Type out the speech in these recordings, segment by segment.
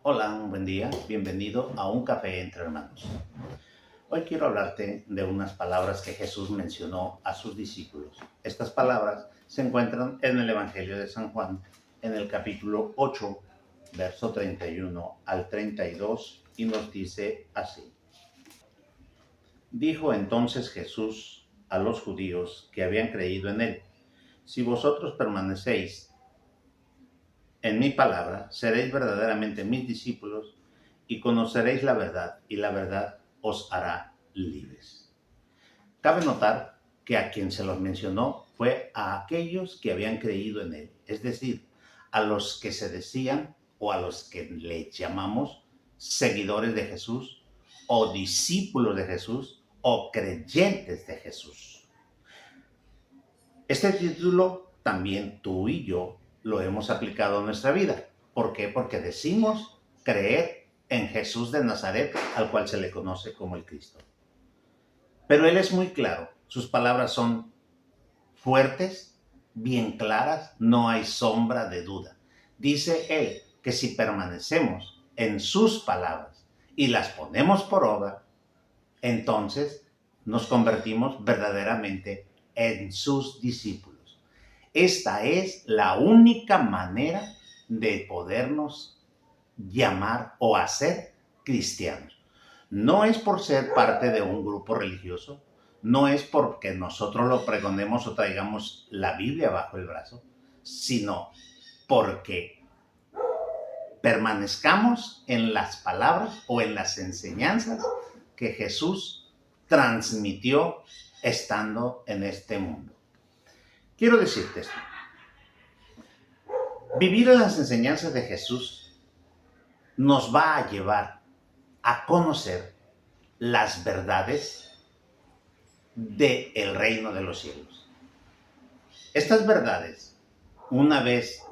Hola, un buen día. Bienvenido a Un Café entre Hermanos. Hoy quiero hablarte de unas palabras que Jesús mencionó a sus discípulos. Estas palabras se encuentran en el Evangelio de San Juan, en el capítulo 8, verso 31 al 32, y nos dice así. Dijo entonces Jesús a los judíos que habían creído en él: si vosotros permanecéis en mi palabra, seréis verdaderamente mis discípulos y conoceréis la verdad, y la verdad os hará libres. Cabe notar que a quien se los mencionó fue a aquellos que habían creído en él, es decir, a los que se decían o a los que le llamamos seguidores de Jesús o discípulos de Jesús o creyentes de Jesús. Este título también tú y yo lo hemos aplicado a nuestra vida. ¿Por qué? Porque decimos creer en Jesús de Nazaret, al cual se le conoce como el Cristo. Pero Él es muy claro, sus palabras son fuertes, bien claras, no hay sombra de duda. Dice Él que si permanecemos en sus palabras y las ponemos por obra, entonces nos convertimos verdaderamente en sus discípulos. Esta es la única manera de podernos llamar o hacer cristianos. No es por ser parte de un grupo religioso, no es porque nosotros lo pregonemos o traigamos la Biblia bajo el brazo, sino porque permanezcamos en las palabras o en las enseñanzas que Jesús transmitió estando en este mundo. Quiero decirte esto. Vivir en las enseñanzas de Jesús nos va a llevar a conocer las verdades del reino de los cielos. Estas verdades, una vez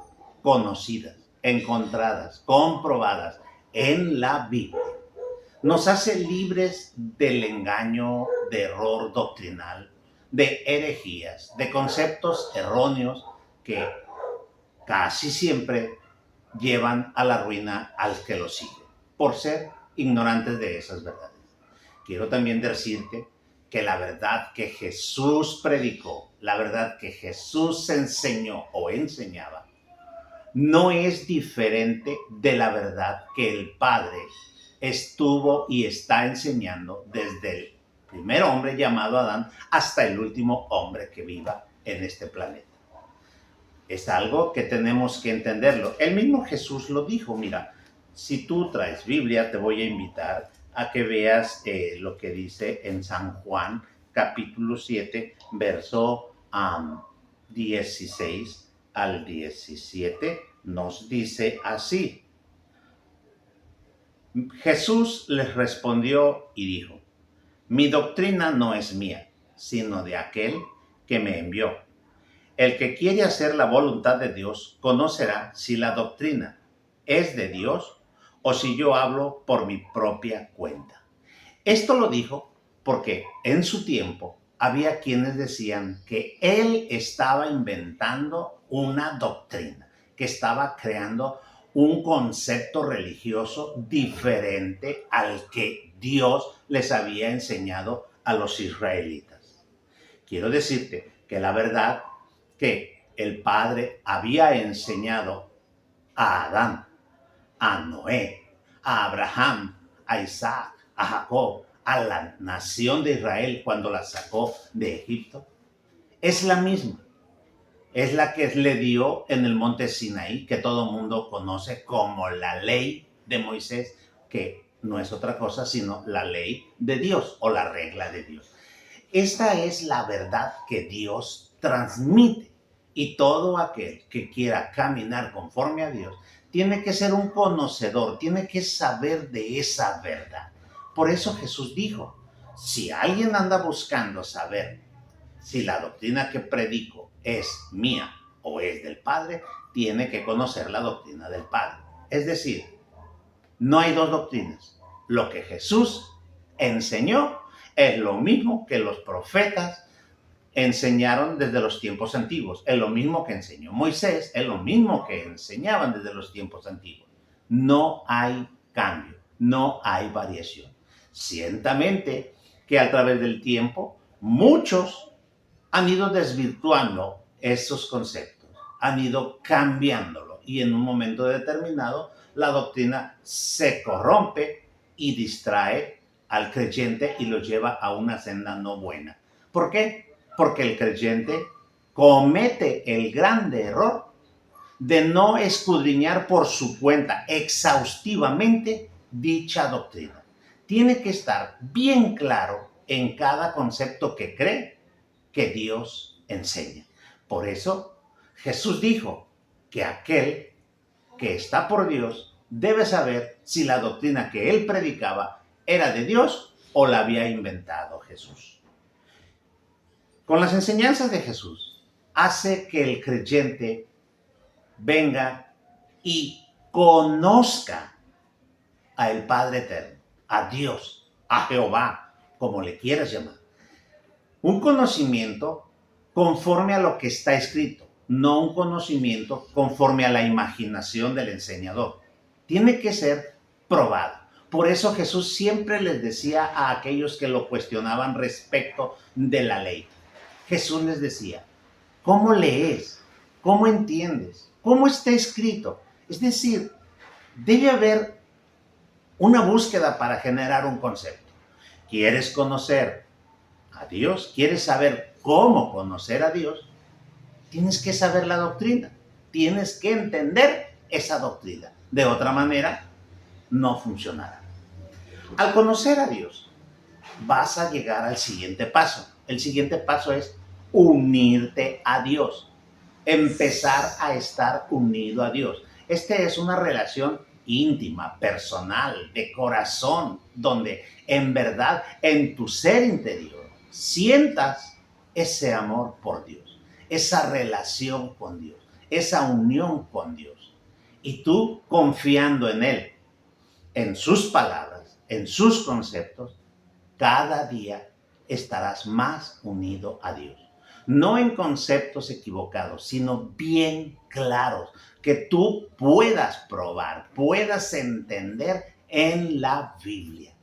conocidas, encontradas, comprobadas en la Biblia, nos hace libres del engaño, de error doctrinal, de herejías, de conceptos erróneos que casi siempre llevan a la ruina al que lo sigue, por ser ignorantes de esas verdades. Quiero también decirte que la verdad que Jesús predicó, la verdad que Jesús enseñó o enseñaba, no es diferente de la verdad que el Padre estuvo y está enseñando desde el primer hombre llamado Adán hasta el último hombre que viva en este planeta. Es algo que tenemos que entenderlo. El mismo Jesús lo dijo. Mira, si tú traes Biblia, te voy a invitar a que veas lo que dice en San Juan, capítulo 7, verso 16 al 17. Nos dice así. Jesús les respondió y dijo: mi doctrina no es mía, sino de aquel que me envió. El que quiere hacer la voluntad de Dios conocerá si la doctrina es de Dios o si yo hablo por mi propia cuenta. Esto lo dijo porque en su tiempo había quienes decían que él estaba inventando una doctrina, que estaba creando un concepto religioso diferente al que Dios les había enseñado a los israelitas. Quiero decirte que la verdad que el Padre había enseñado a Adán, a Noé, a Abraham, a Isaac, a Jacob, a la nación de Israel cuando la sacó de Egipto, es la misma. Es la que le dio en el monte Sinaí, que todo el mundo conoce como la ley de Moisés, que no es otra cosa sino la ley de Dios o la regla de Dios. Esta es la verdad que Dios transmite, y todo aquel que quiera caminar conforme a Dios tiene que ser un conocedor, tiene que saber de esa verdad. Por eso Jesús dijo: si alguien anda buscando saber si la doctrina que predico es mía o es del Padre, tiene que conocer la doctrina del Padre. Es decir, no hay dos doctrinas. Lo que Jesús enseñó es lo mismo que los profetas enseñaron desde los tiempos antiguos. Es lo mismo que enseñó Moisés, es lo mismo que enseñaban desde los tiempos antiguos. no hay cambio, no hay variación. Ciertamente que a través del tiempo muchos han ido desvirtuando estos conceptos, han ido cambiándolo y en un momento determinado la doctrina se corrompe y distrae al creyente y lo lleva a una senda no buena. ¿Por qué? Porque el creyente comete el grande error de no escudriñar por su cuenta exhaustivamente dicha doctrina. Tiene que estar bien claro en cada concepto que cree que Dios enseña. Por eso Jesús dijo que aquel que está por Dios debe saber si la doctrina que él predicaba era de Dios o la había inventado Jesús. Con las enseñanzas de Jesús hace que el creyente venga y conozca al Padre Eterno, a Dios, a Jehová, como le quieras llamar. Un conocimiento conforme a lo que está escrito, no un conocimiento conforme a la imaginación del enseñador. Tiene que ser probado. Por eso Jesús siempre les decía a aquellos que lo cuestionaban respecto de la ley. Jesús les decía, ¿cómo lees? ¿Cómo entiendes? ¿Cómo está escrito? Es decir, debe haber una búsqueda para generar un concepto. ¿Quieres conocer a Dios? ¿Quieres saber cómo conocer a Dios? Tienes que saber la doctrina. Tienes que entender esa doctrina. De otra manera, no funcionará. Al conocer a Dios, vas a llegar al siguiente paso. El siguiente paso es unirte a Dios. Empezar a estar unido a Dios. Esta es una relación íntima, personal, de corazón, donde en verdad en tu ser interior sientas ese amor por Dios, esa relación con Dios, esa unión con Dios. Y tú confiando en Él, en sus palabras, en sus conceptos, cada día estarás más unido a Dios. No en conceptos equivocados, sino bien claros, que tú puedas probar, puedas entender en la Biblia.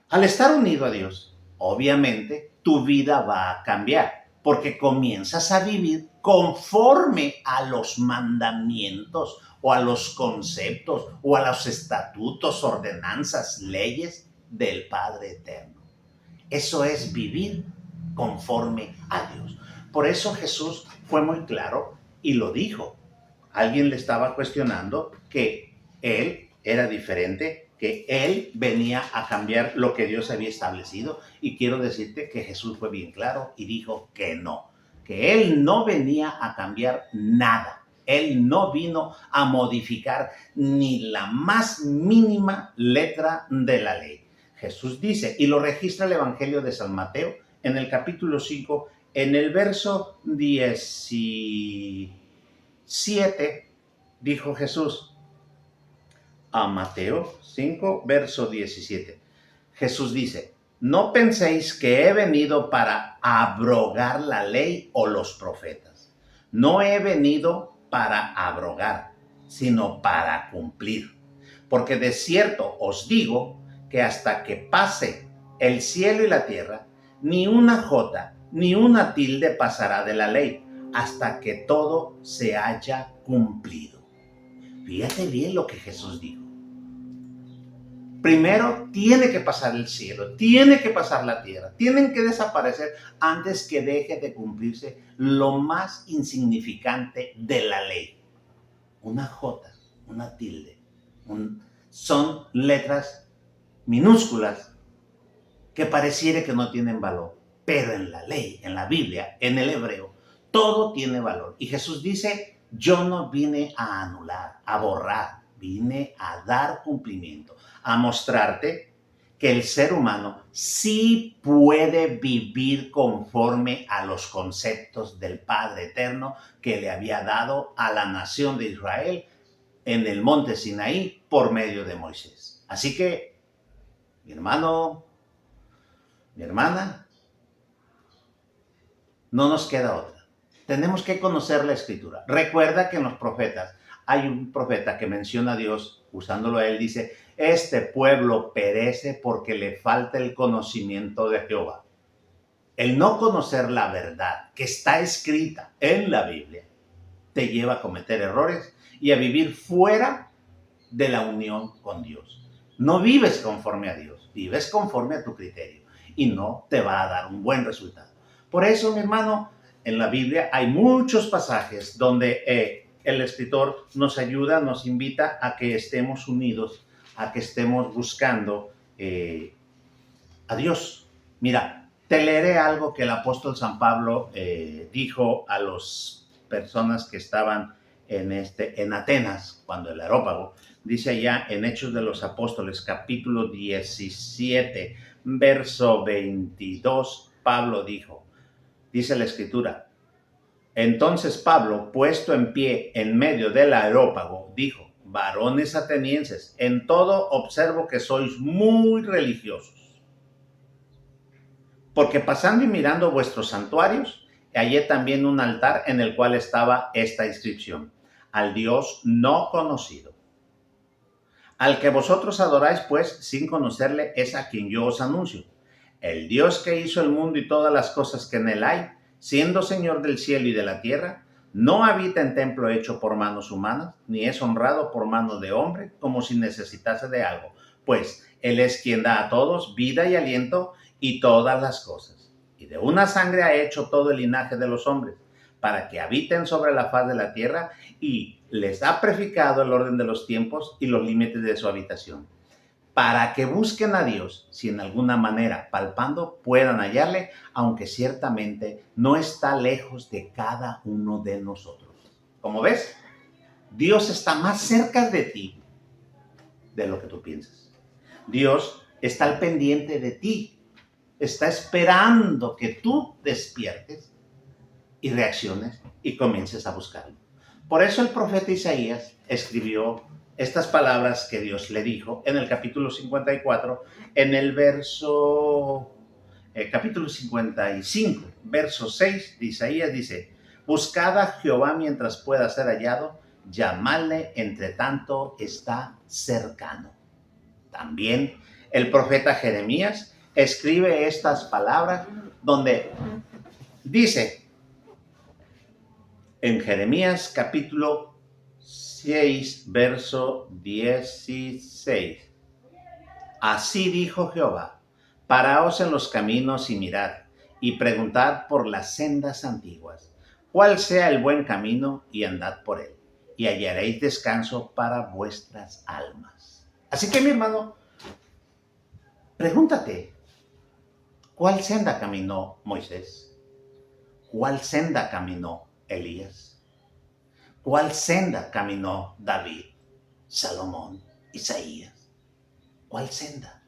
Al estar unido a Dios, obviamente tu vida va a cambiar, porque comienzas a vivir conforme a los mandamientos o a los conceptos o a los estatutos, ordenanzas, leyes del Padre Eterno. Eso es vivir conforme a Dios. Por eso Jesús fue muy claro y lo dijo. Alguien le estaba cuestionando que él era diferente, que él venía a cambiar lo que Dios había establecido. Y quiero decirte que Jesús fue bien claro y dijo que él no venía a cambiar nada. Él no vino a modificar ni la más mínima letra de la ley. Jesús dice, y lo registra el Evangelio de San Mateo en el capítulo 5, en el verso 17, dijo Jesús, a Mateo 5, verso 17. Jesús dice, no penséis que he venido para abrogar la ley o los profetas. No he venido para abrogar, sino para cumplir. Porque de cierto os digo que hasta que pase el cielo y la tierra, ni una jota ni una tilde pasará de la ley, hasta que todo se haya cumplido. Fíjate bien lo que Jesús dijo. Primero tiene que pasar el cielo, tiene que pasar la tierra, tienen que desaparecer antes que deje de cumplirse lo más insignificante de la ley. Una jota, una tilde, son letras minúsculas que pareciera que no tienen valor, pero en la ley, en la Biblia, en el hebreo, todo tiene valor. Y Jesús dice, yo no vine a anular, a borrar, vine a dar cumplimiento, a mostrarte que el ser humano sí puede vivir conforme a los conceptos del Padre Eterno que le había dado a la nación de Israel en el monte Sinaí por medio de Moisés. Así que, mi hermano, mi hermana, no nos queda otra. Tenemos que conocer la Escritura. Recuerda que en los profetas hay un profeta que menciona a Dios, usándolo a él, dice, este pueblo perece porque le falta el conocimiento de Jehová. El no conocer la verdad que está escrita en la Biblia te lleva a cometer errores y a vivir fuera de la unión con Dios. No vives conforme a Dios, vives conforme a tu criterio y no te va a dar un buen resultado. Por eso, mi hermano, en la Biblia hay muchos pasajes donde el escritor nos ayuda, nos invita a que estemos unidos, a que estemos buscando a Dios. Mira, te leeré algo que el apóstol San Pablo dijo a las personas que estaban en Atenas, cuando el Areópago, dice allá en Hechos de los Apóstoles, capítulo 17, verso 22, Pablo dijo, dice la Escritura, entonces Pablo, puesto en pie en medio del Areópago, dijo, varones atenienses, en todo observo que sois muy religiosos. Porque pasando y mirando vuestros santuarios, hallé también un altar en el cual estaba esta inscripción, al Dios no conocido. Al que vosotros adoráis, pues, sin conocerle, es a quien yo os anuncio. El Dios que hizo el mundo y todas las cosas que en él hay, siendo Señor del cielo y de la tierra, no habita en templo hecho por manos humanas, ni es honrado por mano de hombre, como si necesitase de algo, pues él es quien da a todos vida y aliento y todas las cosas. Y de una sangre ha hecho todo el linaje de los hombres, para que habiten sobre la faz de la tierra, y les ha prefijado el orden de los tiempos y los límites de su habitación, para que busquen a Dios, si en alguna manera, palpando, puedan hallarle, aunque ciertamente no está lejos de cada uno de nosotros. Como ves, Dios está más cerca de ti de lo que tú piensas. Dios está al pendiente de ti, está esperando que tú despiertes y reacciones y comiences a buscarlo. Por eso el profeta Isaías escribió estas palabras que Dios le dijo en el capítulo 54, en el capítulo 55, verso 6 de Isaías dice, buscad a Jehová mientras pueda ser hallado, llamadle entre tanto está cercano. También el profeta Jeremías escribe estas palabras donde dice, en Jeremías capítulo 6, verso 16. Así dijo Jehová, paraos en los caminos y mirad, y preguntad por las sendas antiguas, cuál sea el buen camino, y andad por él, y hallaréis descanso para vuestras almas. Así que, mi hermano, pregúntate, ¿cuál senda caminó Moisés? ¿Cuál senda caminó Elías? ¿Cuál senda caminó David, Salomón, Isaías? ¿Cuál senda?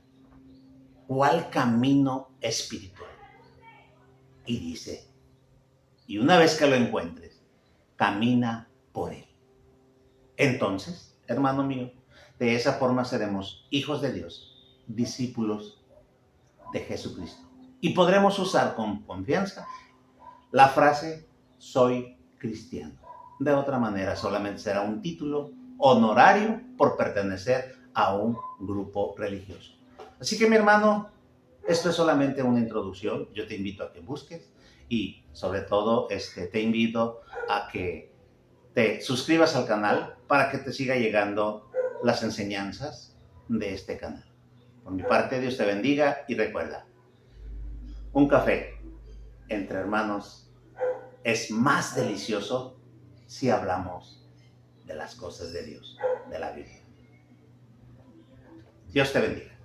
¿Cuál camino espiritual? Y dice, y una vez que lo encuentres, camina por él. Entonces, hermano mío, de esa forma seremos hijos de Dios, discípulos de Jesucristo. Y podremos usar con confianza la frase, soy cristiano. De otra manera, solamente será un título honorario por pertenecer a un grupo religioso. Así que, mi hermano, esto es solamente una introducción. Yo te invito a que busques y, sobre todo, te invito a que te suscribas al canal para que te siga llegando las enseñanzas de este canal. Por mi parte, Dios te bendiga y recuerda, un café entre hermanos es más delicioso si hablamos de las cosas de Dios, de la Biblia. Dios te bendiga.